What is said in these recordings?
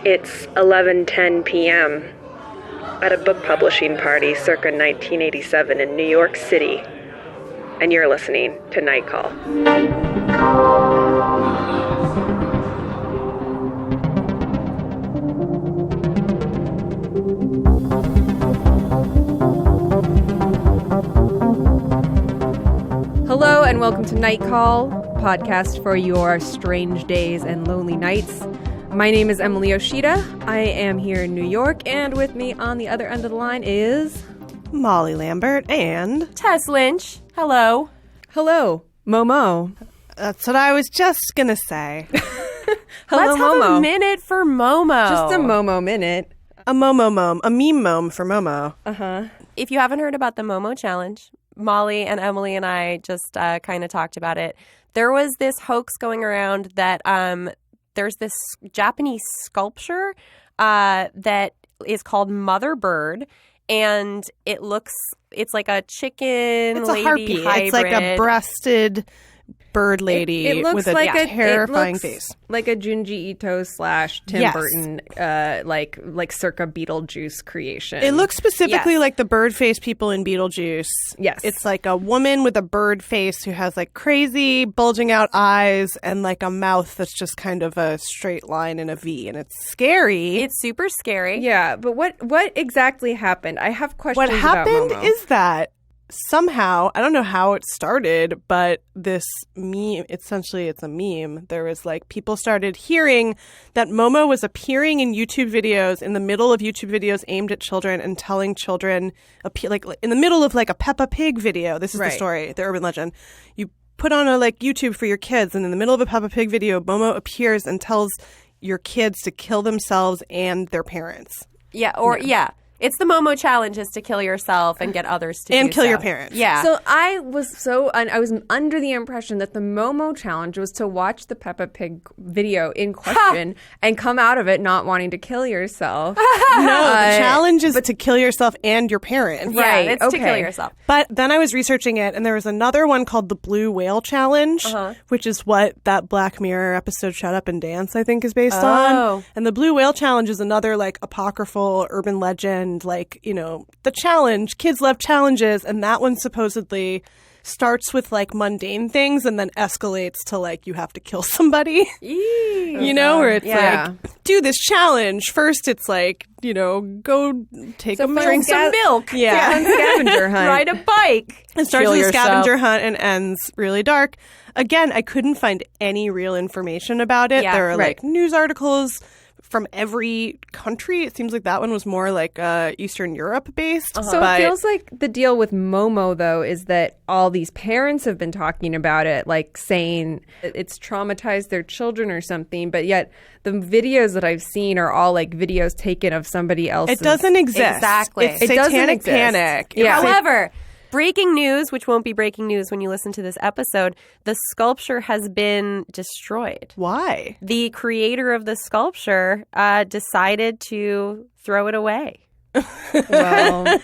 It's 11:10 p.m. at a book publishing party circa 1987 in New York City, and you're listening to Night Call. Hello and welcome to Night Call, podcast for your strange days and lonely nights. My name is Emily Yoshida. I am here in New York, and with me on the other end of the line is Molly Lambert and Tess Lynch. Hello. Hello, Momo. That's what I was just gonna say. Hello, Let's Momo. have a minute for Momo. Just a Momo minute. A meme mome for Momo. If you haven't heard about the Momo challenge, Molly and Emily and I just kind of talked about it. There was this hoax going around that there's this Japanese sculpture that is called Mother Bird, and it's like a chicken It's a lady harpy. hybrid. It's like a breasted bird lady It looks with a like terrifying it looks face. like a Junji Ito / Tim Yes. Burton, like circa Beetlejuice creation. It looks specifically Yes. like the bird face people in Beetlejuice. Yes. It's like a woman with a bird face who has like crazy bulging out eyes and like a mouth that's just kind of a straight line and a V, and it's scary. It's super scary. Yeah, but what exactly happened? I have questions What happened about Momo. is that somehow, I don't know how it started, but this meme, essentially it's a meme. There was like people started hearing that Momo was appearing in YouTube videos in the middle of YouTube videos aimed at children and telling children, like in the middle of like a Peppa Pig video. This is the Right. story, the urban legend. You put on a like YouTube for your kids, and in the middle of a Peppa Pig video, Momo appears and tells your kids to kill themselves and their parents. Yeah. It's the Momo challenge, is to kill yourself and get others to And do kill so. your parents. Yeah. So I was under the impression that the Momo challenge was to watch the Peppa Pig video in question and come out of it not wanting to kill yourself. No, the challenge is to kill yourself and your parents. yeah, right, it's to kill okay. yourself. But then I was researching it, and there was another one called the Blue Whale Challenge, which is what that Black Mirror episode Shut Up and Dance, I think, is based on. And the Blue Whale Challenge is another, like, apocryphal urban legend, like, you know, the challenge. Kids love challenges, and that one supposedly starts with, like, mundane things and then escalates to, like, you have to kill somebody. You know, where it's Yeah. like, do this challenge. First, it's like, you know, go take a Drink some milk. Yeah. Scavenger hunt. Ride a bike. It starts Kill with a yourself. scavenger hunt and ends really dark. Again, I couldn't find any real information about it. Yeah, there are right. like news articles from every country. It seems like that one was more like Eastern Europe based. So it feels like the deal with Momo, though, is that all these parents have been talking about it, like saying it's traumatized their children or something, but yet the videos that I've seen are all like videos taken of somebody else's. it doesn't exist. Exactly. It's It doesn't satanic exist. panic. Yeah. However, breaking news, which won't be breaking news when you listen to this episode, the sculpture has been destroyed. Why? The creator of the sculpture decided to throw it away. Well,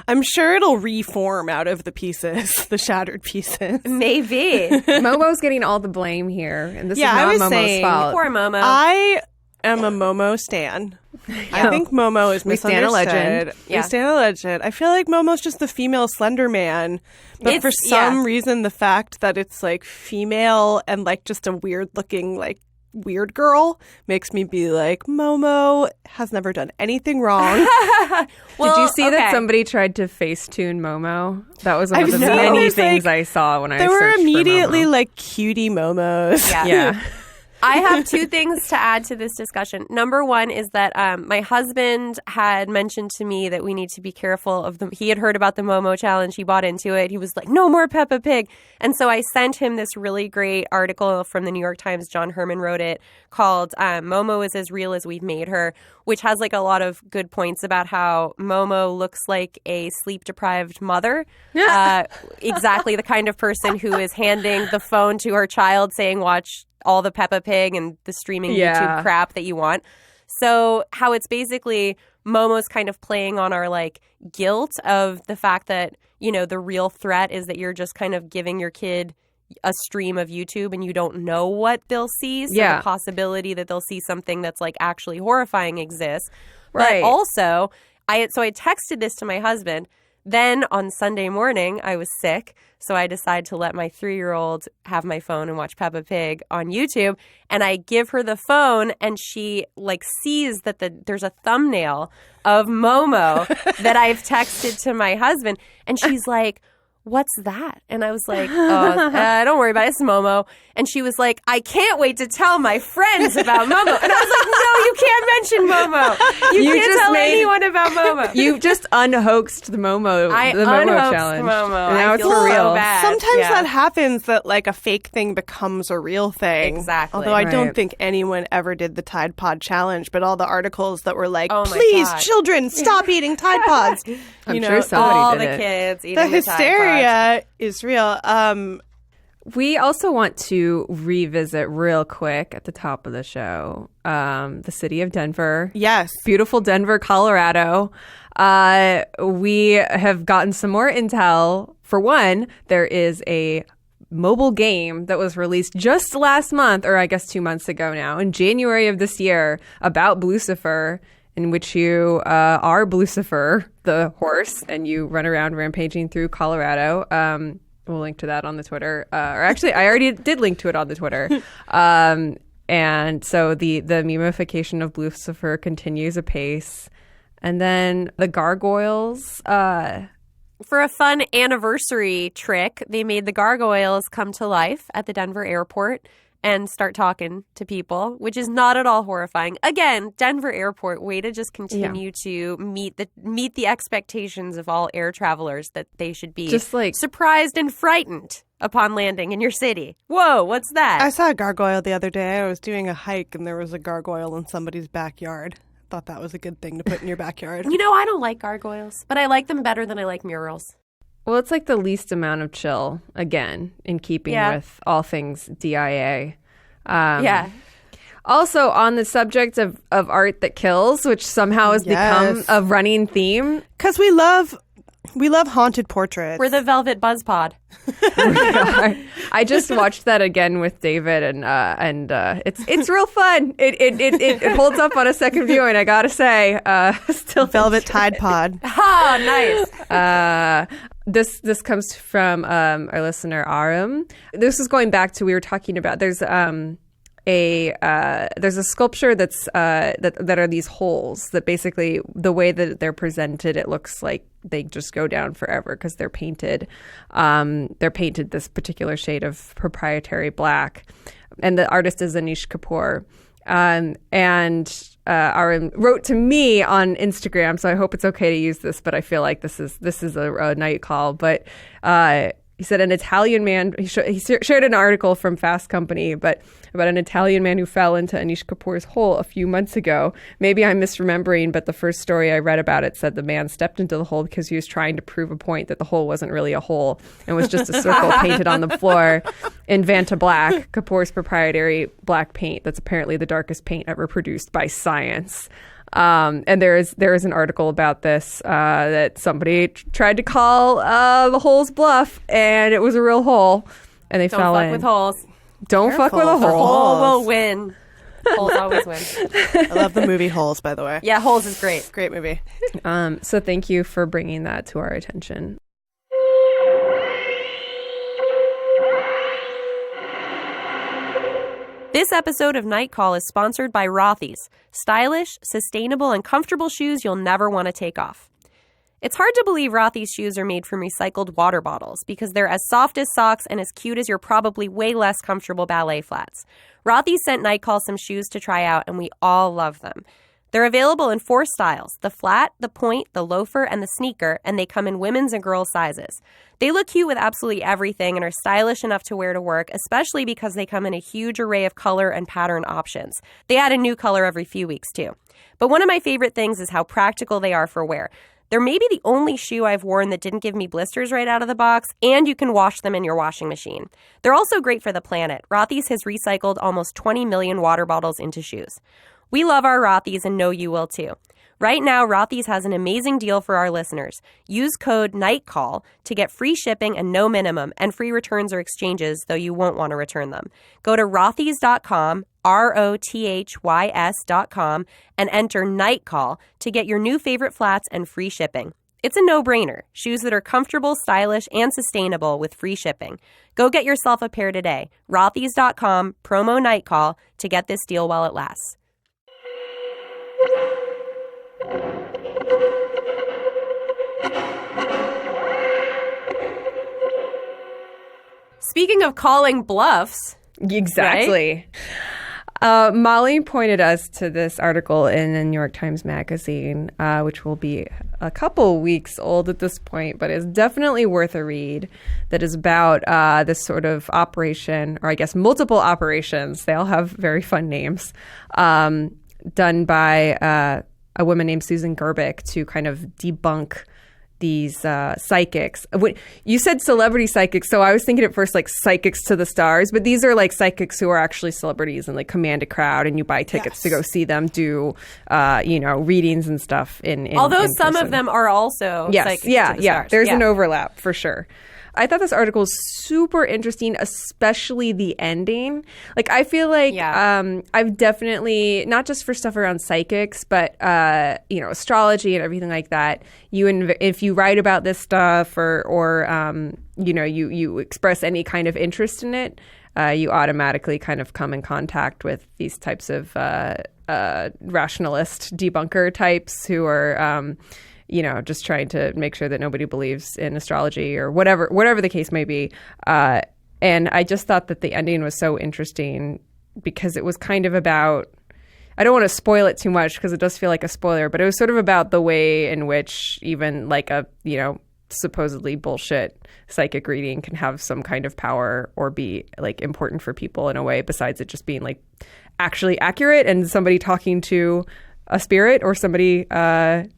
I'm sure it'll reform out of the pieces, the shattered pieces. Maybe. Momo's getting all the blame here, and this Yeah, I is was not Momo's saying- fault. Poor Momo. I am a Momo stan. I think Momo is We stan a misunderstood. legend. Yeah. We stan a legend. I feel like Momo's just the female Slender Man. But for some reason, the fact that it's like female and like just a weird looking like weird girl makes me be like, Momo has never done anything wrong. Did you see that okay. somebody tried to Facetune Momo? That was one of I've the seen many these, things like, I saw when I There were searched for immediately Momo. like cutie Momos. Yeah. Yeah. I have two things to add to this discussion. Number one is that my husband had mentioned to me that we need to be careful of them. He had heard about the Momo challenge. He bought into it. He was like, no more Peppa Pig. And so I sent him this really great article from the New York Times. John Herman wrote it, called Momo is as real as we've made her, which has like a lot of good points about how Momo looks like a sleep-deprived mother. Exactly the kind of person who is handing the phone to her child saying, watch all the Peppa Pig and the streaming YouTube crap that you want. So how it's basically Momo's kind of playing on our like guilt of the fact that, you know, the real threat is that you're just kind of giving your kid a stream of YouTube and you don't know what they'll see. So the possibility that they'll see something that's like actually horrifying exists. Right. But also, I texted this to my husband. Then on Sunday morning, I was sick, so I decided to let my 3-year-old have my phone and watch Peppa Pig on YouTube. And I give her the phone, and she like sees that there's a thumbnail of Momo that I've texted to my husband, and she's like, "What's that?" And I was like, don't worry about it. It's Momo. And she was like, "I can't wait to tell my friends about Momo." And I was like, "No, you can't mention Momo. You can't tell anyone about Momo." You just unhoaxed the Momo challenge. Momo. And now I it's feel for real. so bad. Sometimes that happens, that like a fake thing becomes a real thing. Exactly. Although I don't think anyone ever did the Tide Pod challenge, but all the articles that were like, Oh my "Please, God. children, stop eating Tide Pods." I'm sure somebody all did the it. kids eating The the Tide Pods. hysteria is real. We also want to revisit real quick at the top of the show the city of Denver. Yes. Beautiful Denver, Colorado. We have gotten some more intel. For one, there is a mobile game that was released just last month, or I guess 2 months ago now, in January of this year, about Blucifer, in which you are Blucifer, the horse, and you run around rampaging through Colorado. We'll link to that on the Twitter. Or actually, I already did link to it on the Twitter. And so the memification of Blucifer continues apace. And then the gargoyles. For a fun anniversary trick, they made the gargoyles come to life at the Denver airport and start talking to people, which is not at all horrifying. Again, Denver airport, way to just continue to meet the expectations of all air travelers that they should be just like surprised and frightened upon landing in your city. Whoa, what's that? I saw a gargoyle the other day. I was doing a hike and there was a gargoyle in somebody's backyard. Thought that was a good thing to put in your backyard. You know, I don't like gargoyles, but I like them better than I like murals. Well, it's like the least amount of chill, again, in keeping with all things DIA. Also, on the subject of art that kills, which somehow has become a running theme. Because we love haunted portraits. We're the Velvet Buzz Pod. I just watched that again with David, and it's real fun. It holds up on a second viewing, I gotta say. Still Velvet Tide Pod. Oh, nice. This comes from our listener Arum. This is going back to, we were talking about, there's a sculpture that's that are these holes that basically, the way that they're presented, it looks like they just go down forever because they're painted. They're painted this particular shade of proprietary black, and the artist is Anish Kapoor. And Aaron wrote to me on Instagram, so I hope it's okay to use this, but I feel like this is a night call. But he said an Italian man, he shared an article from Fast Company, but about an Italian man who fell into Anish Kapoor's hole a few months ago. Maybe I'm misremembering, but the first story I read about it said the man stepped into the hole because he was trying to prove a point that the hole wasn't really a hole and was just a circle painted on the floor in Vanta Black, Kapoor's proprietary black paint that's apparently the darkest paint ever produced by science. And there is an article about this that somebody tried to call the hole's bluff, and it was a real hole, and they fell in. Don't fuck with holes. Don't fuck with a The hole. hole will win. Holes always win. I love the movie Holes, by the way. Yeah, Holes is great. Great movie. So thank you for bringing that to our attention. This episode of Night Call is sponsored by Rothy's, stylish, sustainable, and comfortable shoes you'll never want to take off. It's hard to believe Rothy's shoes are made from recycled water bottles because they're as soft as socks and as cute as your probably way less comfortable ballet flats. Rothy's sent Night Call some shoes to try out, and we all love them. They're available in 4 styles: the flat, the point, the loafer, and the sneaker, and they come in women's and girls' sizes. They look cute with absolutely everything and are stylish enough to wear to work, especially because they come in a huge array of color and pattern options. They add a new color every few weeks, too. But one of my favorite things is how practical they are for wear. They're maybe the only shoe I've worn that didn't give me blisters right out of the box, and you can wash them in your washing machine. They're also great for the planet. Rothy's has recycled almost 20 million water bottles into shoes. We love our Rothy's and know you will too. Right now, Rothy's has an amazing deal for our listeners. Use code NIGHTCALL to get free shipping and no minimum, and free returns or exchanges, though you won't want to return them. Go to rothys.com, ROTHYS.com, and enter NIGHTCALL to get your new favorite flats and free shipping. It's a no-brainer. Shoes that are comfortable, stylish, and sustainable with free shipping. Go get yourself a pair today. Rothys.com, promo NIGHTCALL, to get this deal while it lasts. Speaking of calling bluffs. Exactly. Right? Molly pointed us to this article in the New York Times Magazine, which will be a couple weeks old at this point, but is definitely worth a read, that is about this sort of operation, or I guess multiple operations. They all have very fun names, done by a woman named Susan Gerbic to kind of debunk these psychics. You said celebrity psychics, so I was thinking at first like psychics to the stars, but these are like psychics who are actually celebrities and like command a crowd, and you buy tickets to go see them do, readings and stuff. Although in some person. of them are also psychics to the stars. There's an overlap for sure. I thought this article was super interesting, especially the ending. Like, I feel like I've definitely, not just for stuff around psychics, but, astrology and everything like that, if you write about this stuff or you express any kind of interest in it, you automatically kind of come in contact with these types of rationalist debunker types who are just trying to make sure that nobody believes in astrology or whatever the case may be. And I just thought that the ending was so interesting because it was kind of about, I don't want to spoil it too much because it does feel like a spoiler, but it was sort of about the way in which even like a, supposedly bullshit psychic reading can have some kind of power or be like important for people in a way besides it just being like actually accurate and somebody talking to a spirit or somebody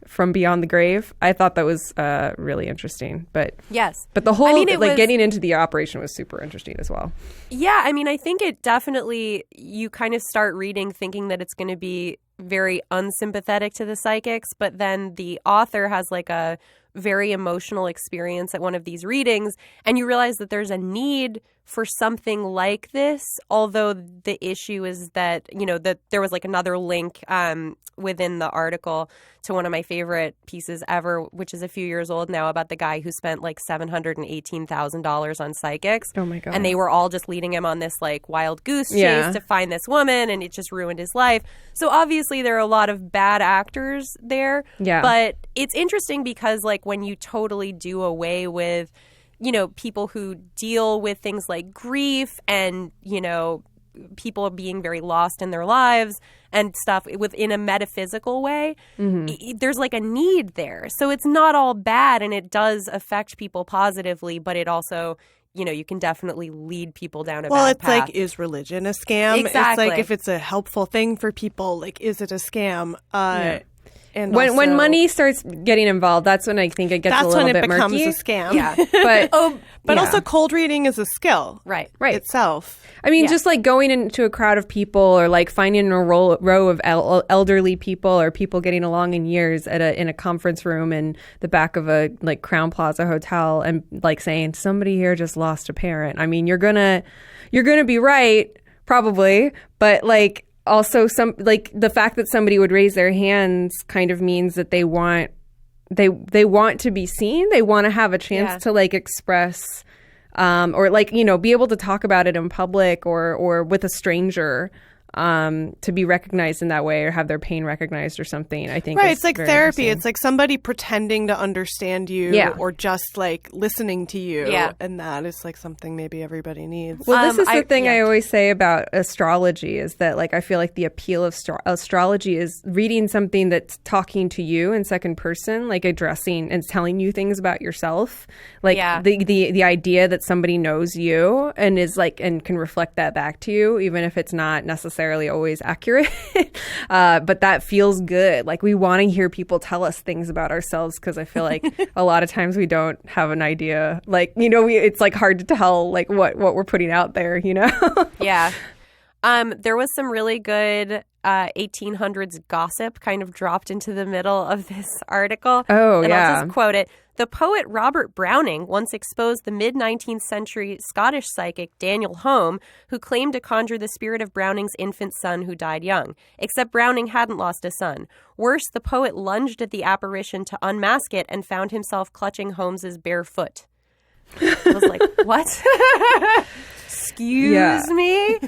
from beyond the grave. I thought that was really interesting. But yes, but the whole getting into the operation was super interesting as well. Yeah, I mean, I think it definitely, you kind of start reading thinking that it's going to be very unsympathetic to the psychics, but then the author has like a very emotional experience at one of these readings, and you realize that there's a need for something like this, although the issue is that, that there was like another link within the article to one of my favorite pieces ever, which is a few years old now, about the guy who spent like $718,000 on psychics. Oh my God. And they were all just leading him on this like wild goose chase to find this woman, and it just ruined his life. So obviously there are a lot of bad actors there. Yeah. But it's interesting because like when you totally do away with people who deal with things like grief and, people being very lost in their lives and stuff within a metaphysical way, there's like a need there. So it's not all bad, and it does affect people positively, but it also, you can definitely lead people down a bad path. Well, it's like, is religion a scam? Exactly. It's like, if it's a helpful thing for people, like, is it a scam? And when money starts getting involved, that's when I think it gets a little bit murky. That's when it becomes a scam. Yeah. But also cold reading is a skill. Right. Itself. I mean, just like going into a crowd of people or like finding a row of elderly people or people getting along in years in a conference room in the back of a like Crowne Plaza hotel and like saying somebody here just lost a parent. I mean, you're gonna be right, probably, but like, also, the fact that somebody would raise their hands kind of means that they want to be seen. They want to have a chance to like express, or like be able to talk about it in public or with a stranger, to be recognized in that way or have their pain recognized or something. I think it's like therapy. It's like somebody pretending to understand you, or just like listening to you, and that is like something maybe everybody needs. Well, this is the thing I always say about astrology is that like I feel like the appeal of astrology is reading something that's talking to you in second person, like addressing and telling you things about yourself, like the idea that somebody knows you and is like and can reflect that back to you, even if it's not necessarily always accurate. But that feels good. Like we want to hear people tell us things about ourselves because I feel like a lot of times we don't have an idea. Like, it's like hard to tell like what we're putting out there, Yeah. There was some really good 1800s gossip kind of dropped into the middle of this article. Oh, and yeah. I'll just quote it. The poet Robert Browning once exposed the mid-19th century Scottish psychic Daniel Home, who claimed to conjure the spirit of Browning's infant son who died young. Except Browning hadn't lost a son. Worse, the poet lunged at the apparition to unmask it and found himself clutching Holmes's bare foot. I was like, what? Excuse me?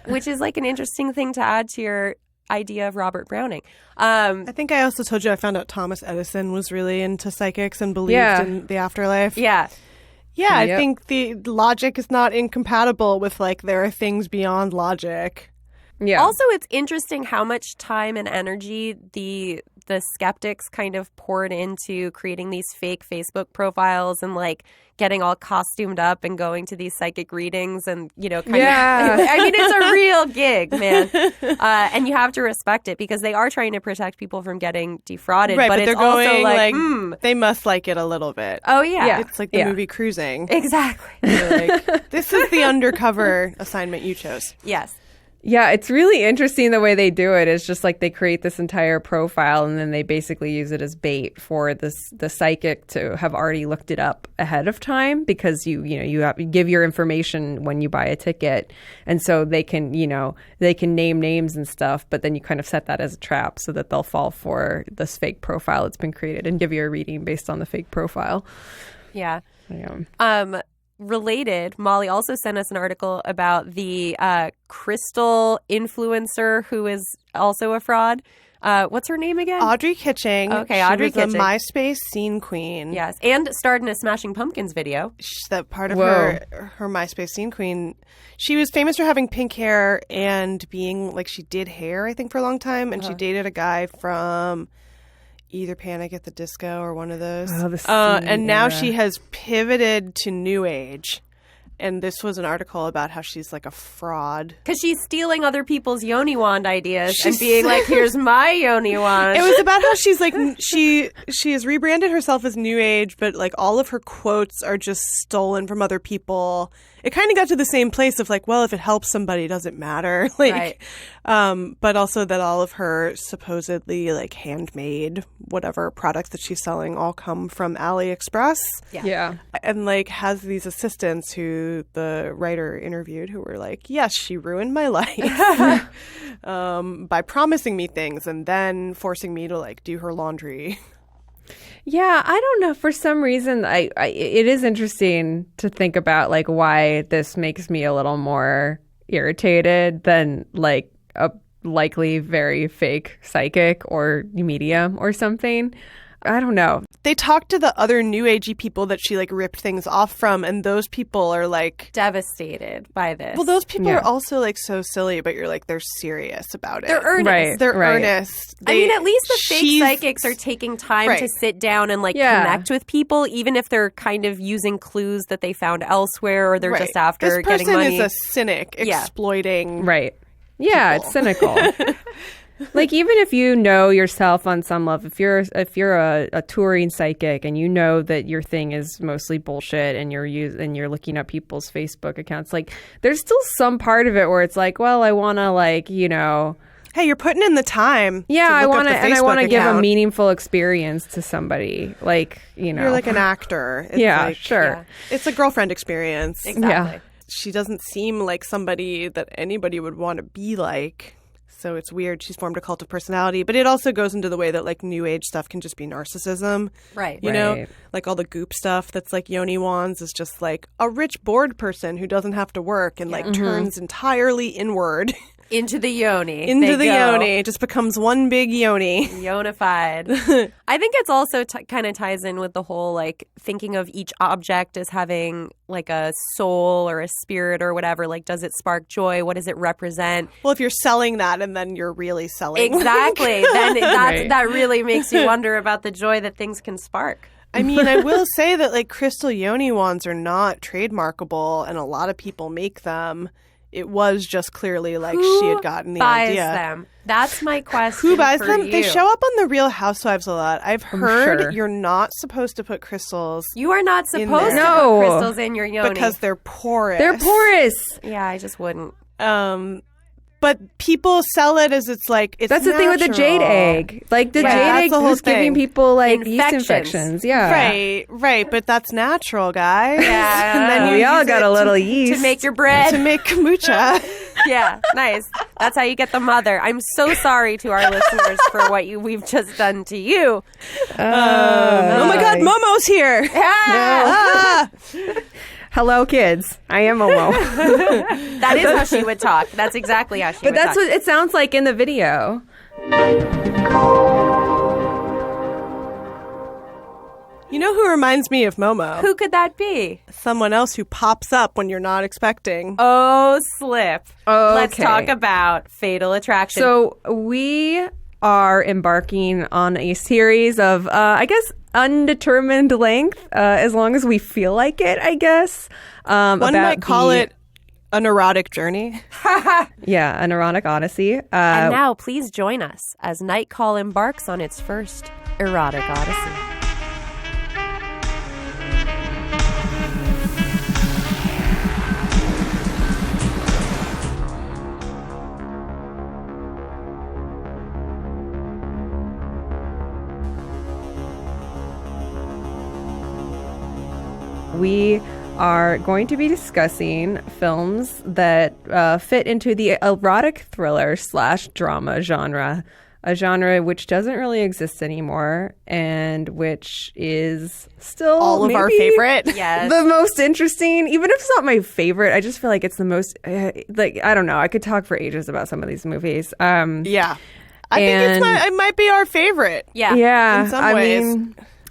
Which is like an interesting thing to add to your idea of Robert Browning. I think I also told you I found out Thomas Edison was really into psychics and believed in the afterlife. Yeah. Yeah, I think the logic is not incompatible with, like, there are things beyond logic. Yeah. Also, it's interesting how much time and energy the skeptics kind of poured into creating these fake Facebook profiles and like getting all costumed up and going to these psychic readings and, you know, kind of, I mean, it's a real gig, man. And you have to respect it because they are trying to protect people from getting defrauded. Right, but it's they're also going like, they must like it a little bit. oh, yeah. It's like the movie Cruising. Exactly. You're like, this is the undercover assignment you chose. Yes. Yeah, it's really interesting the way they do it. It's just like they create this entire profile and then they basically use it as bait for the psychic to have already looked it up ahead of time because you give your information when you buy a ticket, and so they can name names and stuff, but then you kind of set that as a trap so that they'll fall for this fake profile that's been created and give you a reading based on the fake profile. Yeah. Yeah. Related, Molly also sent us an article about the crystal influencer who is also a fraud. What's her name again? Audrey Kitching. Okay, Audrey Kitching. Kitching. A MySpace scene queen. Yes, and starred in a Smashing Pumpkins video. That part of her MySpace scene queen. She was famous for having pink hair and being like she did hair, I think, for a long time, and she dated a guy from either Panic at the Disco or one of those. And now she has pivoted to New Age. And this was an article about how she's like a fraud. Because she's stealing other people's yoni wand ideas and being like, here's my yoni wand. It was about how she's like, she has rebranded herself as New Age, but like all of her quotes are just stolen from other people. It kind of got to the same place of like, well, if it helps somebody, does it matter? Like, right. But also that all of her supposedly like handmade whatever products that she's selling all come from AliExpress. Yeah. And like has these assistants who the writer interviewed who were like, yes, she ruined my life by promising me things and then forcing me to like do her laundry. Yeah, I don't know. For some reason, it is interesting to think about like why this makes me a little more irritated than like a likely very fake psychic or medium or something. I don't know. They talked to the other New Agey people that she like ripped things off from, and those people are like devastated by this. Well, those people are also like so silly, but you're like they're serious about it. They're earnest. Right. They're earnest. I mean, at least the fake psychics are taking time to sit down and like connect with people, even if they're kind of using clues that they found elsewhere or they're just after getting money. This person is a cynic exploiting. Right. Yeah, people. it's cynical. Like even if you know yourself on some level, if you're a touring psychic and you know that your thing is mostly bullshit and you're looking at people's Facebook accounts, like there's still some part of it where it's like, well, I want to like, you know, hey, you're putting in the time. Yeah, I want to give a account. meaningful experience to somebody. Like, you know, You're like an actor. It's like, sure. Yeah. It's a girlfriend experience. Exactly. Yeah. She doesn't seem like somebody that anybody would want to be like. So it's weird. She's formed a cult of personality. But it also goes into the way that like New Age stuff can just be narcissism. Right. You know, like all the goop stuff that's like yoni wands is just like a rich bored person who doesn't have to work and like turns entirely inward. Into the yoni. Yoni. It just becomes one big yoni. Yonified. I think it's also kind of ties in with the whole like thinking of each object as having like a soul or a spirit or whatever. Like, does it spark joy? What does it represent? Well, if you're selling that and then you're really selling. Exactly. Then that really makes you wonder about the joy that things can spark. I mean, I will say that like crystal yoni wands are not trademarkable and a lot of people make them. It was just clearly like she had gotten the idea. Who buys them? That's my question. Who buys for them? you. They show up on The Real Housewives a lot. I've heard sure. you're not supposed to put crystals. You are not supposed to No. put crystals in your yoni. Because they're porous. They're porous. Yeah, I just wouldn't. But people sell it as it's That's the thing with the jade egg. Like the jade egg was giving people like yeast infections. Yeah. Right. But that's natural, guys. Yeah. And then we all got a little yeast. To make your bread. To make kombucha. Yeah, nice. That's how you get the mother. I'm so sorry to our listeners for what we've just done to you. Oh my God, Momo's here. Yeah. Hello, kids. I am Momo. That is how she would talk. That's exactly how she would talk. But that's what it sounds like in the video. You know who reminds me of Momo? Who could that be? Someone else who pops up when you're not expecting. Oh, slip. Okay. Let's talk about Fatal Attraction. So we are embarking on a series of, I guess, undetermined length, as long as we feel like it, I guess. One might call it an erotic journey. Yeah, an erotic odyssey. And now, please join us as Nightcall embarks on its first erotic odyssey. We are going to be discussing films that fit into the erotic thriller / drama genre, a genre which doesn't really exist anymore and which is still all of our favorite. Yes. The most interesting. Even if it's not my favorite, I just feel like it's the most, I don't know. I could talk for ages about some of these movies. Yeah. I think it might be our favorite. Yeah. Yeah. In some ways.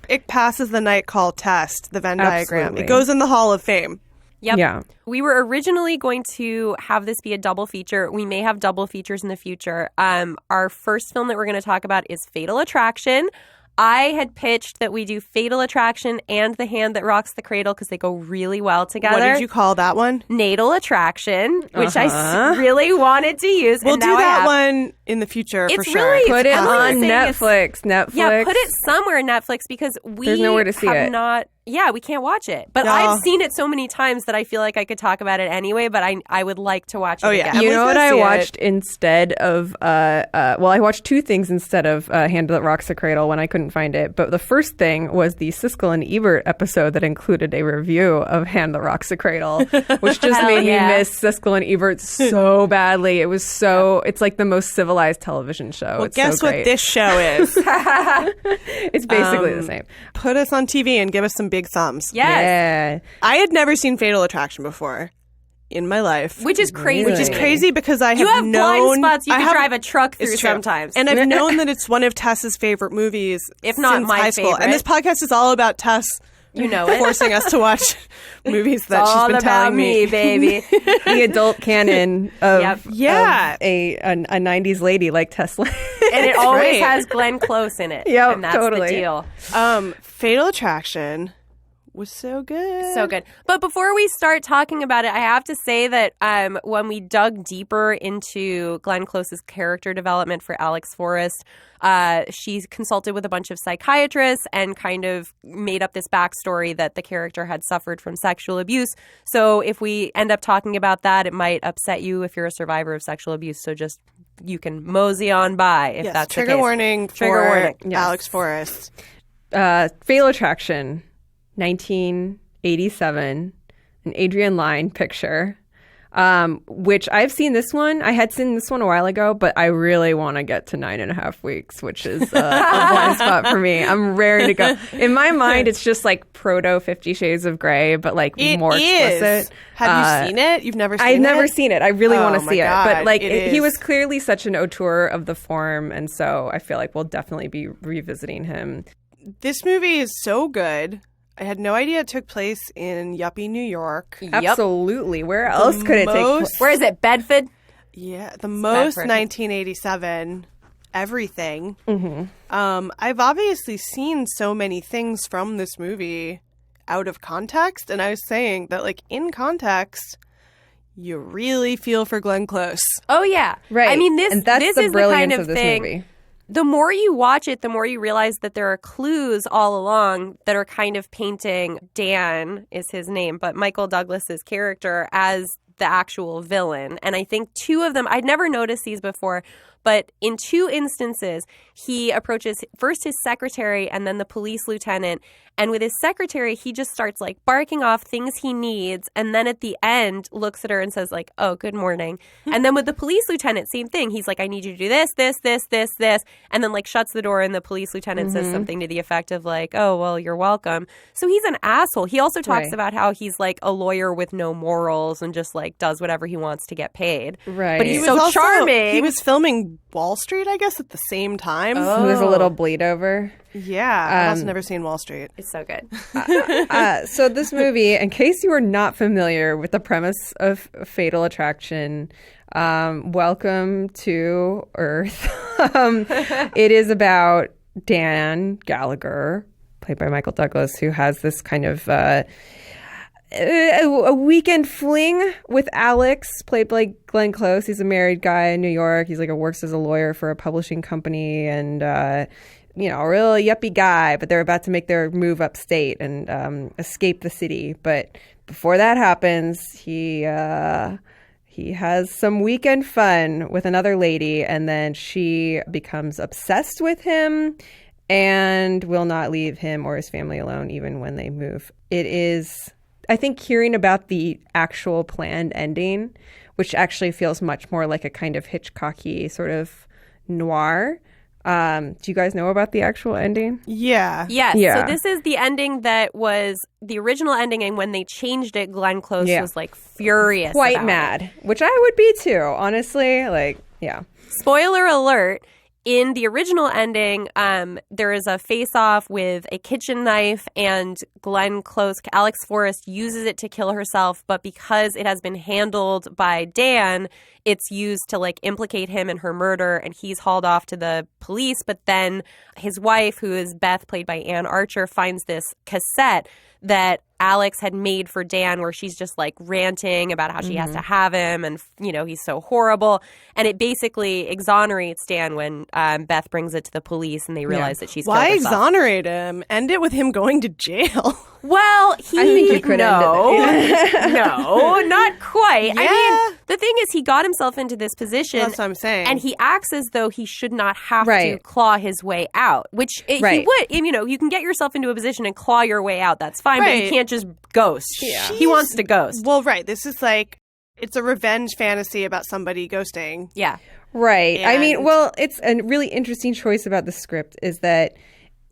It passes the Nightcall test, the Venn diagram. It goes in the Hall of Fame. Yep. Yeah. We were originally going to have this be a double feature. We may have double features in the future. Our first film that we're going to talk about is Fatal Attraction. I had pitched that we do Fatal Attraction and The Hand That Rocks the Cradle because they go really well together. What did you call that one? Natal Attraction, which I really wanted to use. We'll do that one in the future for sure. Really, put it on Netflix. Yeah, put it somewhere in Netflix because there's nowhere to see it. Yeah, we can't watch it. But No. I've seen it so many times that I feel like I could talk about it anyway, but I would like to watch it again. You Emily's know what gonna I see watched instead of, I watched two things instead of Hand That Rocks the Cradle when I couldn't find it. But the first thing was the Siskel and Ebert episode that included a review of Hand That Rocks the Cradle, which just made me miss Siskel and Ebert so badly. It was it's like the most civilized television show. Well, it's guess so what great. this show is? It's basically the same. Put us on TV and give us some big thumbs. Yes. Yeah. I had never seen Fatal Attraction before in my life. Which is crazy. Which is crazy because I have You have known... blind spots you I can have- drive a truck through It's true. sometimes. And I've known that it's one of Tess's favorite movies If not since my high school. favorite. And this podcast is all about Tess You know it. forcing us to watch movies that It's she's all been about telling me, baby. The adult canon of, Yep. Yeah. of a 90s lady like Tesla. And it always right. has Glenn Close in it. Yep, and that's totally. the deal. Fatal Attraction was so good. So good. But before we start talking about it, I have to say that when we dug deeper into Glenn Close's character development for Alex Forrest, she consulted with a bunch of psychiatrists and kind of made up this backstory that the character had suffered from sexual abuse. So if we end up talking about that, it might upset you if you're a survivor of sexual abuse. So just you can mosey on by if Yes, that's trigger the case. warning Trigger for warning. Yes. Alex Forrest. Fatal Attraction, 1987, an Adrian Lyne picture, which I've seen this one. I had seen this one a while ago, but I really want to get to 9.5 weeks, which is a blind spot for me. I'm raring to go. In my mind, it's just like proto 50 Shades of Grey, but like more explicit. Have you seen it? You've never seen it? I've never seen it. I really want to my see it. God, But like it he is. was clearly such an auteur of the form, and so I feel like we'll definitely be revisiting him. This movie is so good. I had no idea it took place in yuppie New York. Yep. Absolutely. Where else could it take place? Where is it? Bedford? Yeah, the most Bedford. 1987 everything. I've obviously seen so many things from this movie out of context, and I was saying that, like, in context, you really feel for Glenn Close. Oh, yeah. Right. I mean, and that's this the is brilliance the kind of this thing. movie. The more you watch it, the more you realize that there are clues all along that are kind of painting Dan is his name, but Michael Douglas's character as the actual villain. And I think two of them, I'd never noticed these before, but in two instances, he approaches first his secretary and then the police lieutenant. And with his secretary, he just starts like barking off things he needs. And then at the end, looks at her and says like, oh, good morning. And then with the police lieutenant, same thing. He's like, I need you to do this, this, this, this, this. And then like shuts the door and the police lieutenant says something to the effect of like, oh, well, you're welcome. So he's an asshole. He also talks about how he's like a lawyer with no morals and just like does whatever he wants to get paid. Right. But he's so charming. He was filming Wall Street, I guess, at the same time. It was a little bleed over. Yeah. I've also never seen Wall Street. It's so good. So this movie, in case you are not familiar with the premise of Fatal Attraction, welcome to Earth. It is about Dan Gallagher, played by Michael Douglas, who has this kind of a weekend fling with Alex, played by Glenn Close. He's a married guy in New York. He's like works as a lawyer for a publishing company and a real yuppie guy, but they're about to make their move upstate and escape the city. But before that happens, he has some weekend fun with another lady, and then she becomes obsessed with him and will not leave him or his family alone even when they move. It is, I think, hearing about the actual planned ending, which actually feels much more like a kind of Hitchcocky sort of noir. Do you guys know about the actual ending? Yeah. Yes. Yeah. So this is the ending that was the original ending, and when they changed it, Glenn Close was like furious. Quite about mad, it. which I would be too, honestly. Like, yeah. Spoiler alert. In the original ending, there is a face-off with a kitchen knife, and Glenn Close, Alex Forrest, uses it to kill herself. But because it has been handled by Dan, it's used to like implicate him in her murder, and he's hauled off to the police. But then his wife, who is Beth, played by Ann Archer, finds this cassette that Alex had made for Dan, where she's just like ranting about how she has to have him and, he's so horrible. And it basically exonerates Dan when Beth brings it to the police and they realize that she's killed herself. Why exonerate him? End it with him going to jail. Well, I think you could end it. No, not quite. Yeah. I mean, the thing is, he got himself into this position. That's what I'm saying. And he acts as though he should not have to claw his way out, which he would. You can get yourself into a position and claw your way out. That's fine, but you can't just ghost. Yeah. He wants to ghost. Well, right. This is like, it's a revenge fantasy about somebody ghosting. Yeah. Right. And I mean, well, it's a really interesting choice about the script is that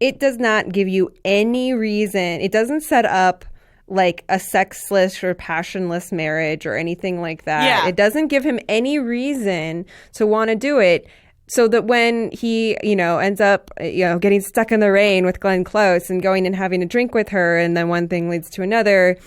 it does not give you any reason. It doesn't set up like a sexless or passionless marriage or anything like that. Yeah. It doesn't give him any reason to want to do it. So that when he, ends up, getting stuck in the rain with Glenn Close and going and having a drink with her, and then one thing leads to another,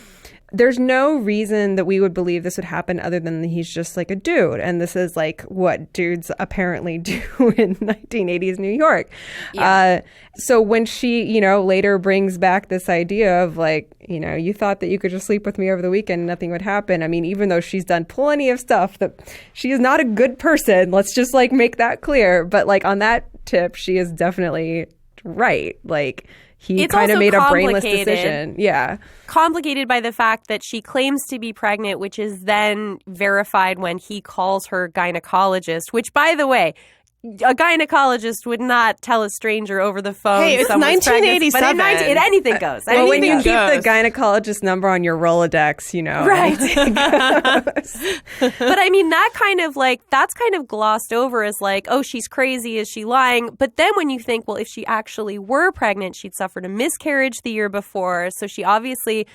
there's no reason that we would believe this would happen other than he's just like a dude. And this is like what dudes apparently do in 1980s New York. Yeah. So when she, later brings back this idea of like, you thought that you could just sleep with me over the weekend and nothing would happen. I mean, even though she's done plenty of stuff that she is not a good person, let's just like make that clear. But like on that tip, she is definitely right. Like, he kind of made a brainless decision. Yeah. Complicated by the fact that she claims to be pregnant, which is then verified when he calls her gynecologist, which, by the way, a gynecologist would not tell a stranger over the phone. Hey, it's 1987. But anything goes. Well, when you goes. keep the gynecologist number on your Rolodex, Right. But I mean, that's kind of glossed over as like, oh, she's crazy. Is she lying? But then when you think, well, if she actually were pregnant, she'd suffered a miscarriage the year before. So she obviously,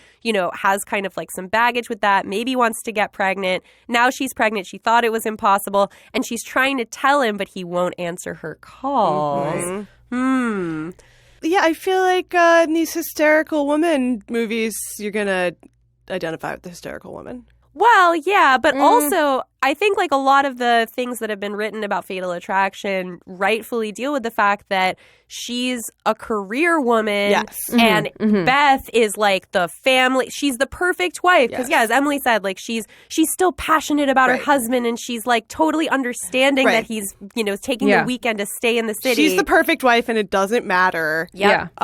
has kind of like some baggage with that, maybe wants to get pregnant. Now she's pregnant. She thought it was impossible. And she's trying to tell him, but he won't answer her calls. Yeah, I feel like in these hysterical woman movies, you're going to identify with the hysterical woman. Well, yeah, but also I think like a lot of the things that have been written about Fatal Attraction rightfully deal with the fact that she's a career woman. Yes. And Beth is like the family. She's the perfect wife. Because, as Emily said, like she's still passionate about her husband, and she's like totally understanding that he's, taking the weekend to stay in the city. She's the perfect wife, and it doesn't matter. Yep.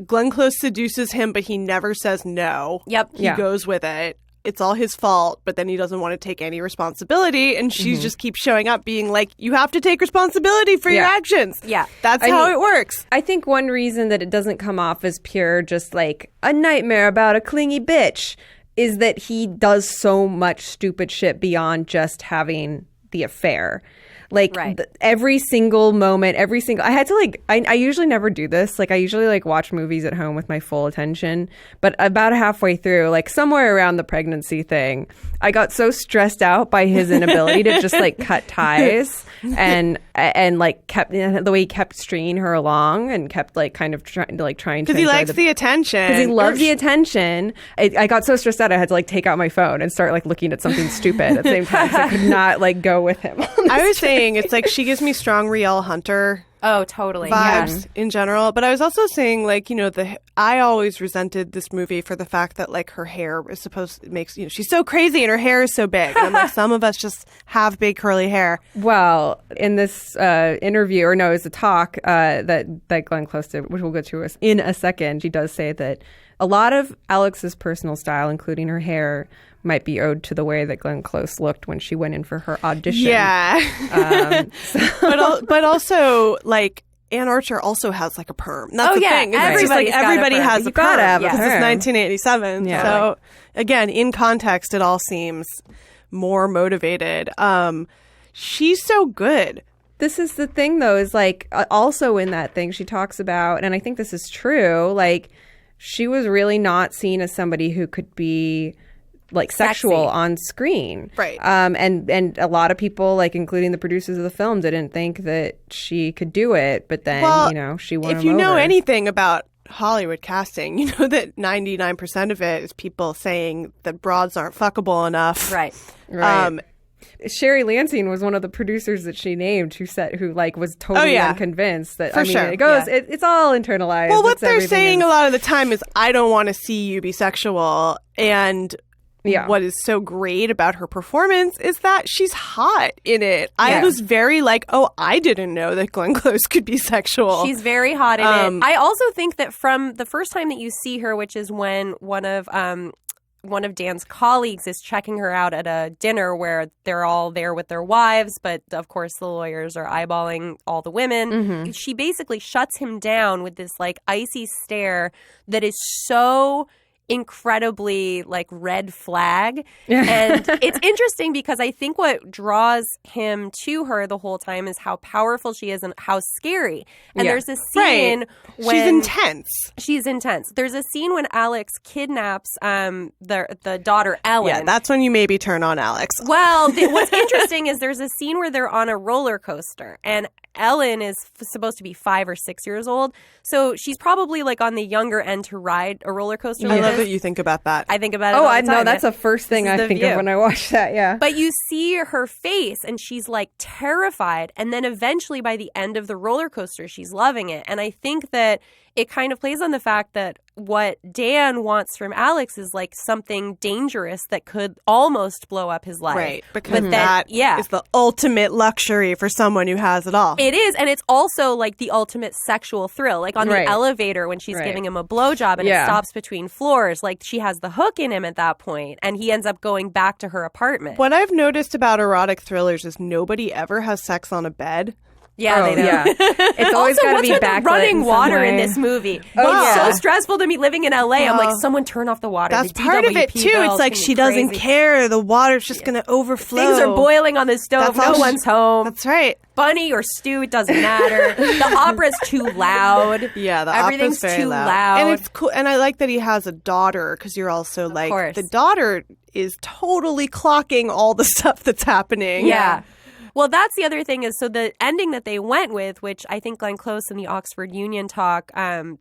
Glenn Close seduces him, but he never says no. Yep. He goes with it. it's all his fault, but then he doesn't want to take any responsibility. And she just keeps showing up being like, you have to take responsibility for your actions. Yeah. That's how it works. I think one reason that it doesn't come off as pure, just like a nightmare about a clingy bitch, is that he does so much stupid shit beyond just having the affair. Like every single moment, I had to like, I usually never do this. Like I usually like watch movies at home with my full attention, but about halfway through, like somewhere around the pregnancy thing, I got so stressed out by his inability to just like cut ties and like kept, the way he kept stringing her along and kept like kind of trying to because he likes the attention. Because he loves the attention. I got so stressed out I had to like take out my phone and start like looking at something stupid at the same time. So I could not like go with him. I was saying it's like she gives me strong Rielle Hunter totally vibes in general. But I was also saying, like, you know, I always resented this movie for the fact that like her hair is she's so crazy and her hair is so big. And I'm like, some of us just have big curly hair. Well, in this interview, or no, it's a talk that Glenn Close did, which we'll go to in a second. She does say that a lot of Alex's personal style, including her hair, might be owed to the way that Glenn Close looked when she went in for her audition. Yeah. But also, like, Anne Archer also has, like, a perm. That's the thing. Everybody has a perm. Gotta have a This perm. is 1987. Yeah. So, again, in context, it all seems more motivated. She's so good. This is the thing, though, is, like, also in that thing she talks about, and I think this is true, like, she was really not seen as somebody who could be like sexual on screen. Right. And a lot of people, like including the producers of the film, didn't think that she could do it, but then, she won if you know anything about Hollywood casting, you know that 99% of it is people saying that broads aren't fuckable enough. Right. Sherry Lansing was one of the producers that she named who like was totally unconvinced that it goes it's all internalized. Well, what they're saying a lot of the time is, I don't want to see you be sexual. And what is so great about her performance is that she's hot in it. I was very like, I didn't know that Glenn Close could be sexual. She's very hot in it. I also think that from the first time that you see her, which is when one of Dan's colleagues is checking her out at a dinner where they're all there with their wives, but of course the lawyers are eyeballing all the women. She basically shuts him down with this like icy stare that is so incredibly like red flag. And it's interesting because I think what draws him to her the whole time is how powerful she is and how scary. And there's a scene when she's intense. There's a scene when Alex kidnaps the daughter Ellen. Yeah, that's when you maybe turn on Alex. Well, what's interesting is there's a scene where they're on a roller coaster and Ellen is supposed to be 5 or 6 years old. So she's probably like on the younger end to ride a roller coaster. I love that you think about that. I think about it all the time. No, that's the first thing I think of when I watch that, But you see her face and she's like terrified. And then eventually by the end of the roller coaster, she's loving it. And I think that it kind of plays on the fact that what Dan wants from Alex is like something dangerous that could almost blow up his life. Right. Because that is the ultimate luxury for someone who has it all. It is. And it's also like the ultimate sexual thrill. Like on the elevator when she's giving him a blowjob and it stops between floors. Like she has the hook in him at that point and he ends up going back to her apartment. What I've noticed about erotic thrillers is nobody ever has sex on a bed. Yeah, they do. Yeah. It's always got to be backlit running water in this movie. It's so stressful to me living in LA. I'm like, someone turn off the water. That's part of it too. It's like she doesn't care. The water's just going to overflow. Things are boiling on the stove. No one's home. That's right. Bunny or stew, it doesn't matter. The opera's too loud. Yeah, everything's opera's very too loud. And it's cool. And I like that he has a daughter because you're also like, the daughter is totally clocking all the stuff that's happening. Yeah. Well, that's the other thing is, so the ending that they went with, which I think Glenn Close in the Oxford Union talk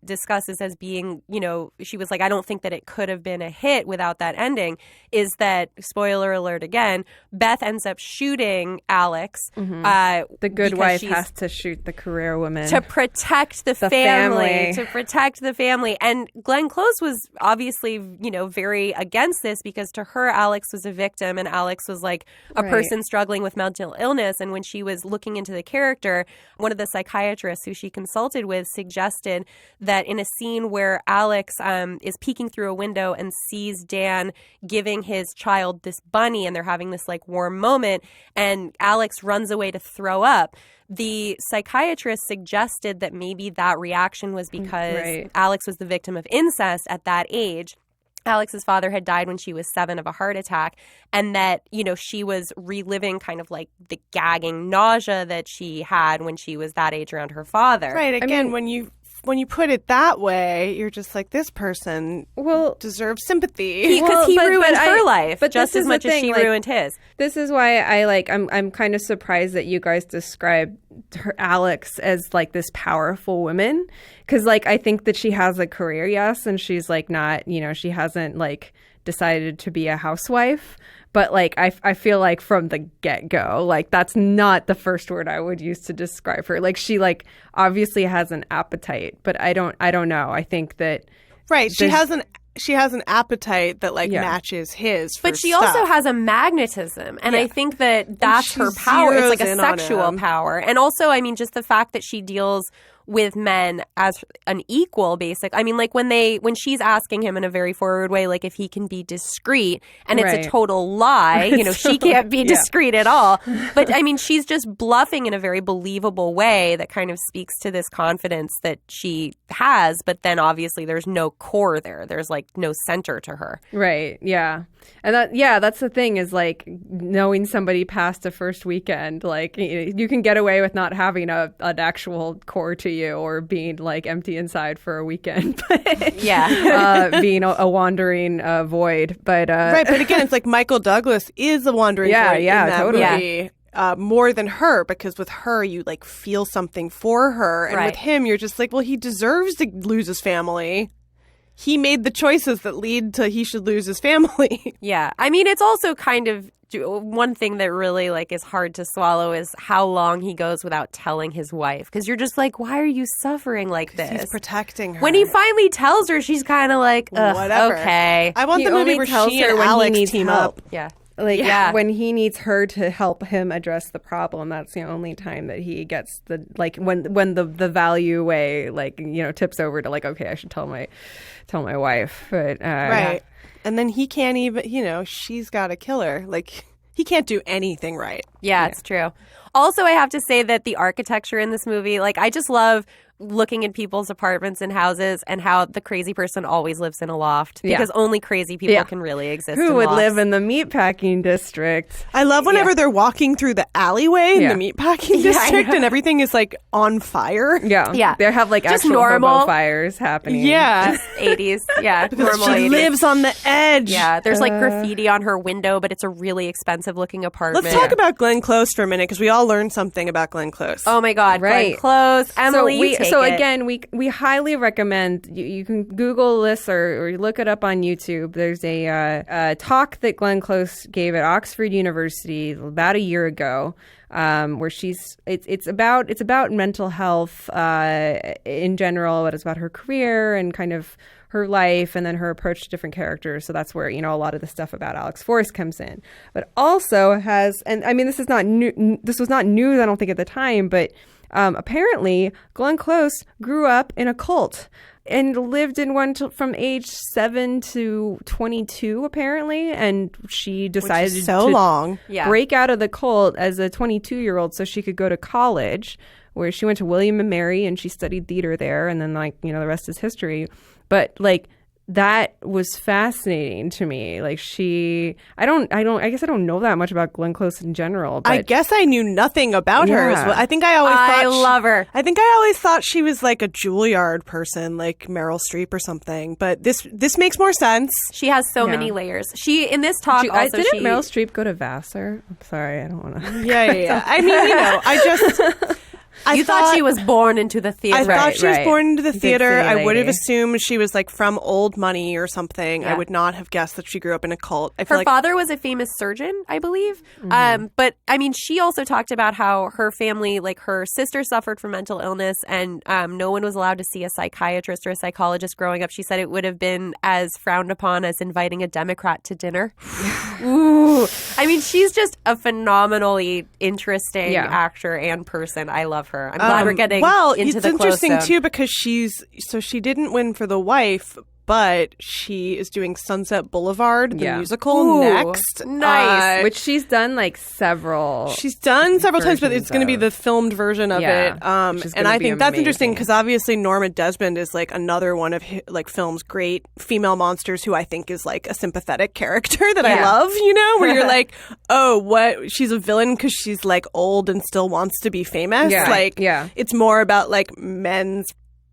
discusses as being, you know, she was like, I don't think that it could have been a hit without that ending, is that, spoiler alert again, Beth ends up shooting Alex. The good wife has to shoot the career woman. To protect the family. To protect the family. And Glenn Close was obviously, you know, very against this because to her, Alex was a victim and Alex was like a person struggling with mental illness. this. And when she was looking into the character, one of the psychiatrists who she consulted with suggested that in a scene where Alex is peeking through a window and sees Dan giving his child this bunny, and they're having this like warm moment, and Alex runs away to throw up, the psychiatrist suggested that maybe that reaction was because Alex was the victim of incest at that age. Alex's father had died when she was 7 of a heart attack, and that, you know, she was reliving kind of like the gagging nausea that she had when she was that age around her father. Right. Again, when you put it that way, you're just like, this person deserves sympathy. Because he ruined her life just as much as she ruined his. This is why I'm kind of surprised that you guys describe Alex as like this powerful woman. Because like I think that she has a career, yes, and she's like not, you know, she hasn't like decided to be a housewife. But like I feel like from the get-go, like that's not the first word I would use to describe her. Like she like obviously has an appetite, but I don't know. I think that she has an appetite that like matches his. But she also has a magnetism, and I think that that's her power. It's like a sexual power, and also I mean just the fact that she deals with men as an equal basic. I mean, like when she's asking him in a very forward way, like if he can be discreet, and it's a total lie, you know, she can't be discreet at all. But I mean, she's just bluffing in a very believable way that kind of speaks to this confidence that she has. But then obviously there's no core there. There's like no center to her. Right. Yeah. And that's the thing is like knowing somebody past a first weekend, like you can get away with not having an actual core to you or being like empty inside for a weekend. Being a wandering void. But but again, it's like Michael Douglas is a wandering void in that movie. More than her, because with her you like feel something for her, and with him you're just like, well, he deserves to lose his family. He made the choices that lead to he should lose his family. Yeah. I mean, it's also kind of one thing that really like is hard to swallow is how long he goes without telling his wife. Because you're just like, why are you suffering like this? He's protecting her. When he finally tells her, she's kind of like, whatever. Okay. I want the movie where she and Alex team up. Yeah. When he needs her to help him address the problem, that's the only time that he gets the like when the value way like, you know, tips over to like, okay, I should tell my wife. But and then he can't even, you know, she's got to kill her. Like he can't do anything right. Yeah, it's true. Also, I have to say that the architecture in this movie, like I just love looking at people's apartments and houses and how the crazy person always lives in a loft because only crazy people can really exist. Who would live in the meatpacking district? I love whenever they're walking through the alleyway in the meatpacking district and everything is like on fire. Yeah. They have like just actual normal hobo fires happening. Yeah. 80s. Yeah. Because normal she 80s. lives on the edge. Yeah. There's like graffiti on her window, but it's a really expensive looking apartment. Let's talk about Glenn Close for a minute because we all learned something about Glenn Close. Oh my God. Glenn Close. Emily, so again, we highly recommend you can Google this or look it up on YouTube. There's a talk that Glenn Close gave at Oxford University about a year ago, where it's about mental health in general, but it's about her career and kind of her life and then her approach to different characters. So that's where, you know, a lot of the stuff about Alex Forrest comes in. But also has, and I mean, this is not new. This was not news, I don't think, at the time, but apparently Glenn Close grew up in a cult and lived in one from age 7 to 22, apparently. And she decided to break out of the cult as a 22-year-old so she could go to college, where she went to William and Mary and she studied theater there. And then, like, you know, the rest is history. But like, that was fascinating to me. Like I guess I don't know that much about Glenn Close in general. But I guess I knew nothing about her. As well. I think I love her. I think I always thought she was like a Juilliard person, like Meryl Streep or something. But this makes more sense. She has so many layers. She in this talk didn't Meryl Streep go to Vassar? I'm sorry, I don't want to. Yeah. I mean, you know, You thought she was born into the theater. I thought she was right. born into the theater. Dixie I would have lady. assumed she was like from old money or something. Yeah. I would not have guessed that she grew up in a cult. I feel Her like father was a famous surgeon, I believe. But I mean, she also talked about how her family, like her sister suffered from mental illness and no one was allowed to see a psychiatrist or a psychologist growing up. She said it would have been as frowned upon as inviting a Democrat to dinner. Ooh. I mean, she's just a phenomenally interesting actor and person. I love her. I'm glad we're getting into the it's interesting close zone. too because she didn't win for The Wife, but she is doing Sunset Boulevard, the musical, Ooh, next. nice. Which she's done like several. She's done several times, but versions it's going to be of. the filmed version of Yeah, it. which is And gonna I be think that's interesting amazing. because obviously Norma Desmond is like another one of like film's great female monsters who I think is like a sympathetic character that I love, you know, where you're like, oh, what? She's a villain because she's like old and still wants to be famous. Yeah, Like, yeah. it's more about like men's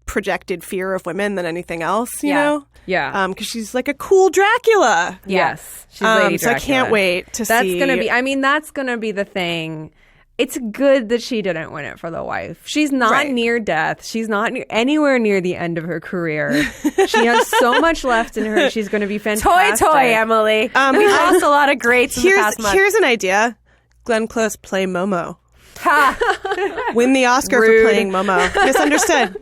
projected fear of women than anything else, you Yeah. know? Yeah. Because she's like a cool Dracula. Yes. She's Lady So I can't Dracula. wait to That's see. gonna be. I mean, that's gonna be the thing. It's good that she didn't win it for The Wife. She's not Right. near death. She's not anywhere near the end of her career. She has so much left in her. She's going to be fantastic. Toy, Emily. We lost a lot of greats in the past month. Here's an idea. Glenn Close play Momo. Ha. Win the Oscar Rude. for playing Momo. Misunderstood.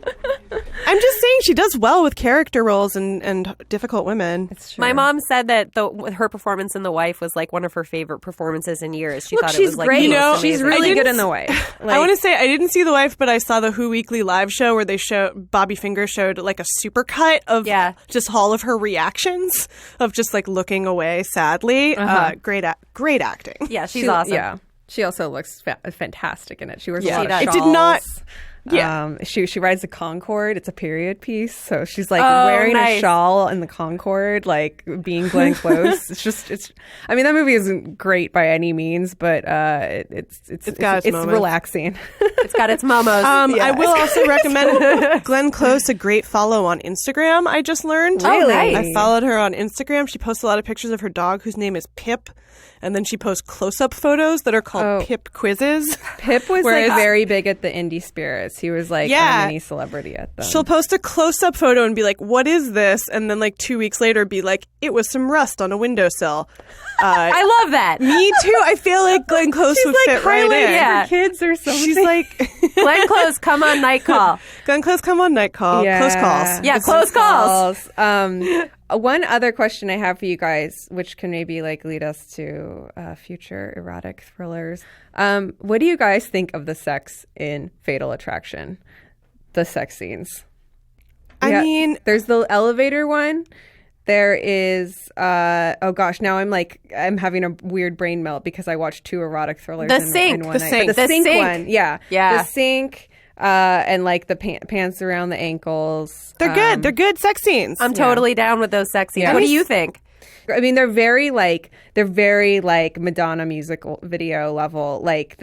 I'm just saying she does well with character roles and difficult women. It's true. My mom said that her performance in The Wife was like one of her favorite performances in years. She Look, thought it she's was like great. the You know, most she's amazing. really I good didn't in The Wife. I want to say I didn't see The Wife, but I saw the Who Weekly live show where Bobby Finger showed like a supercut of just all of her reactions of just like looking away sadly. Great acting. Yeah, she's awesome. Yeah. She also looks fantastic in it. She wears Yeah. a lot of She shawls. does. It did not. Yeah. She rides the Concorde. It's a period piece, so she's like Oh, wearing nice. a shawl in the Concorde, like being Glenn Close. I mean, that movie isn't great by any means, but it's got its moments. relaxing. It's got its momos. I will also recommend Glenn Close a great follow on Instagram. I just learned. Really? I followed her on Instagram. She posts a lot of pictures of her dog, whose name is Pip, and then she posts close-up photos that are called Pip quizzes. Pip was Whereas- like very big at the Indie Spirits. He was like a mini celebrity at them. She'll post a close-up photo and be like, "What is this?" And then like 2 weeks later, be like, "It was some rust on a windowsill." I love that. Me too. I feel like Glenn Close would fit right in. Yeah. kids or something. She's like, Glenn Close, come on night call. Glenn Close, come on, night call, close calls. Yeah, close calls. One other question I have for you guys, which can maybe like lead us to future erotic thrillers. What do you guys think of the sex in Fatal Attraction? The sex scenes. I mean, there's the elevator one. There is, oh gosh, now I'm having a weird brain melt because I watched two erotic thrillers The in Sink. one The night. Sink. But the The sink Sink. one, yeah. Yeah. The sink, and like the pants around the ankles. they're good. They're good sex scenes. I'm totally down with those sex scenes. Yeah. What do you think? I mean, they're very like Madonna musical video level, like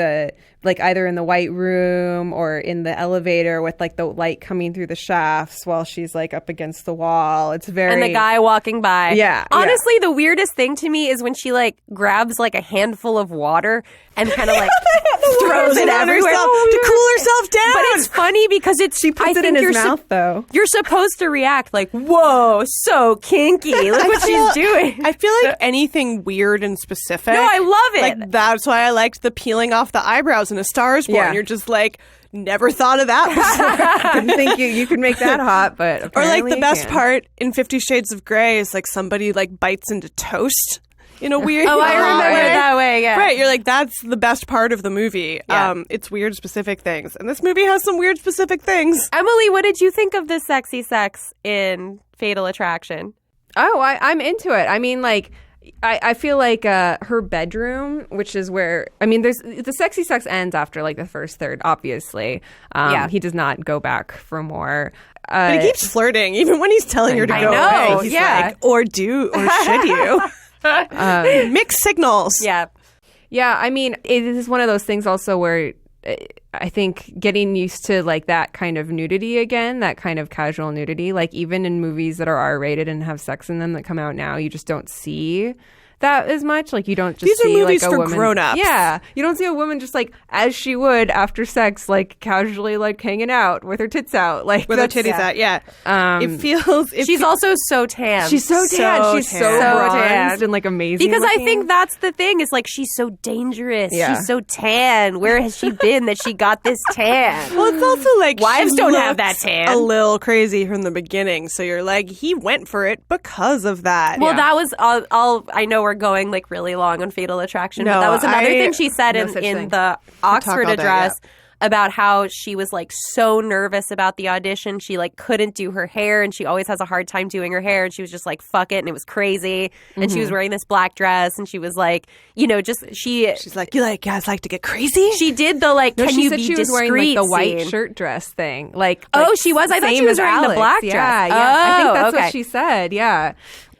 either in the white room or in the elevator with like the light coming through the shafts while she's like up against the wall. It's very And the guy walking by. Yeah, Honestly, the weirdest thing to me is when she like grabs like a handful of water and kind of like throws it on everywhere herself to cool herself down. But it's funny because She puts it in his mouth though. You're supposed to react like, "Whoa, so kinky! Look what she's doing." I feel like anything weird and specific. No, I love it. Like that's why I liked the peeling off the eyebrows in A Star Is Born. Yeah. You're just like, never thought of that before. Couldn't think you could make that hot, but Or like apparently the you best can. part in 50 Shades of Grey is like somebody like bites into toast in a weird Oh, I remember way. it that way. Yeah. Right, you're like, that's the best part of the movie. Yeah. It's weird specific things. And this movie has some weird specific things. Emily, what did you think of the sexy sex in Fatal Attraction? Oh, I'm into it. I mean, like, I feel like her bedroom, which is where, I mean, there's the sexy sex ends after like the first third, obviously. He does not go back for more. But he keeps flirting, even when he's telling her to I go know, away. He's yeah. like, or should you? Mixed signals. Yeah. Yeah, I mean, it is one of those things also where I think getting used to like that kind of nudity again, that kind of casual nudity, like even in movies that are R-rated and have sex in them that come out now, you just don't see that as much. Like, you don't just These are see movies like a for woman. grown-ups. Yeah, you don't see a woman just like as she would after sex, like casually like hanging out with her tits out, like with her titties out. Yeah, it feels. She's also so tan. She's so tan. She's so bronzed and like amazing. Because looking. I think that's the thing. Is like she's so dangerous. Yeah. She's so tan. Where has she been that she got this tan? Well, it's also like Wives she don't have looks that tan. A little crazy from the beginning, so you're like, he went for it because of that. Well, that was I know we're going like really long on Fatal Attraction, No, but that was another thing she said no such in thing. the Oxford all day, address about how she was like so nervous about the audition. She like couldn't do her hair, and she always has a hard time doing her hair, and she was just like, fuck it, and it was crazy. And she was wearing this black dress, and she was like, you know, just she's like, you like guys like to get crazy? she did the like, No, can she you said be she was discreet wearing like the white scene. shirt dress thing. Like, Oh, she was? I thought she same was as wearing the Alex. black dress. Yeah, I Oh, think that's okay. what she said. Yeah.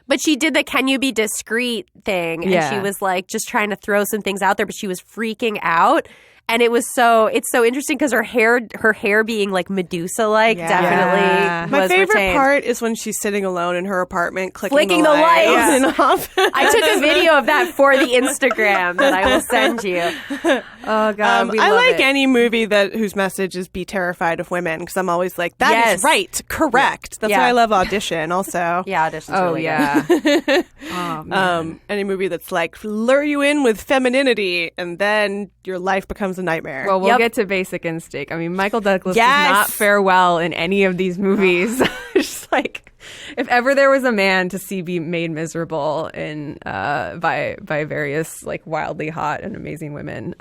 But she did the can you be discreet thing. And Yeah. she was like just trying to throw some things out there, but she was freaking out. And it's so interesting because her hair being like Medusa-like definitely Yeah. was My favorite retained. part is when she's sitting alone in her apartment, Flicking the lights. on and off. I took a video of that for the Instagram that I will send you. Oh God, we I love like it. any movie whose message is be terrified of women, because I'm always like, that Yes. is right, correct. That's Yeah. why I love Audition also. Yeah, audition's Oh really yeah. Oh man. Any movie that's like lure you in with femininity and then your life becomes a nightmare. Well, we'll Yep. get to Basic Instinct. I mean, Michael Douglas Yes. does not fare well in any of these movies. Just like, if ever there was a man to see be made miserable in by various like wildly hot and amazing women,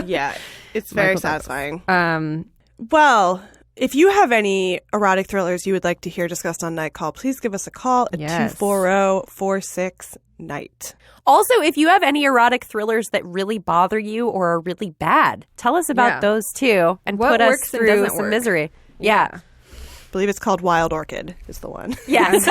yeah, it's very Michael Douglas. satisfying. Well, if you have any erotic thrillers you would like to hear discussed on Night Call, please give us a call at Yes. 240-46-NIGHT. Also, if you have any erotic thrillers that really bother you or are really bad, tell us about Yeah. those too and What put us works and through doesn't some work. misery. Yeah. I believe it's called Wild Orchid is the one. Yes.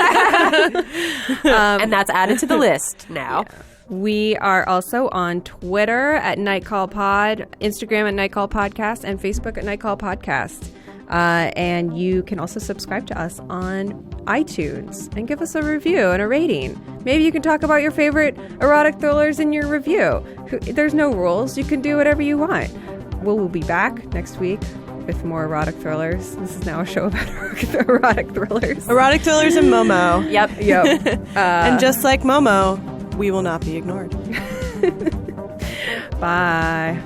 And that's added to the list now. we are also on Twitter at Night Call Pod, Instagram at Night Call Podcast, and Facebook at Night Call Podcast. And you can also subscribe to us on iTunes and give us a review and a rating. Maybe you can talk about your favorite erotic thrillers in your review. There's no rules. You can do whatever you want. We'll be back next week with more erotic thrillers. This is now a show about erotic thrillers. Erotic thrillers and Momo. Yep. Yep. And just like Momo, we will not be ignored. Bye.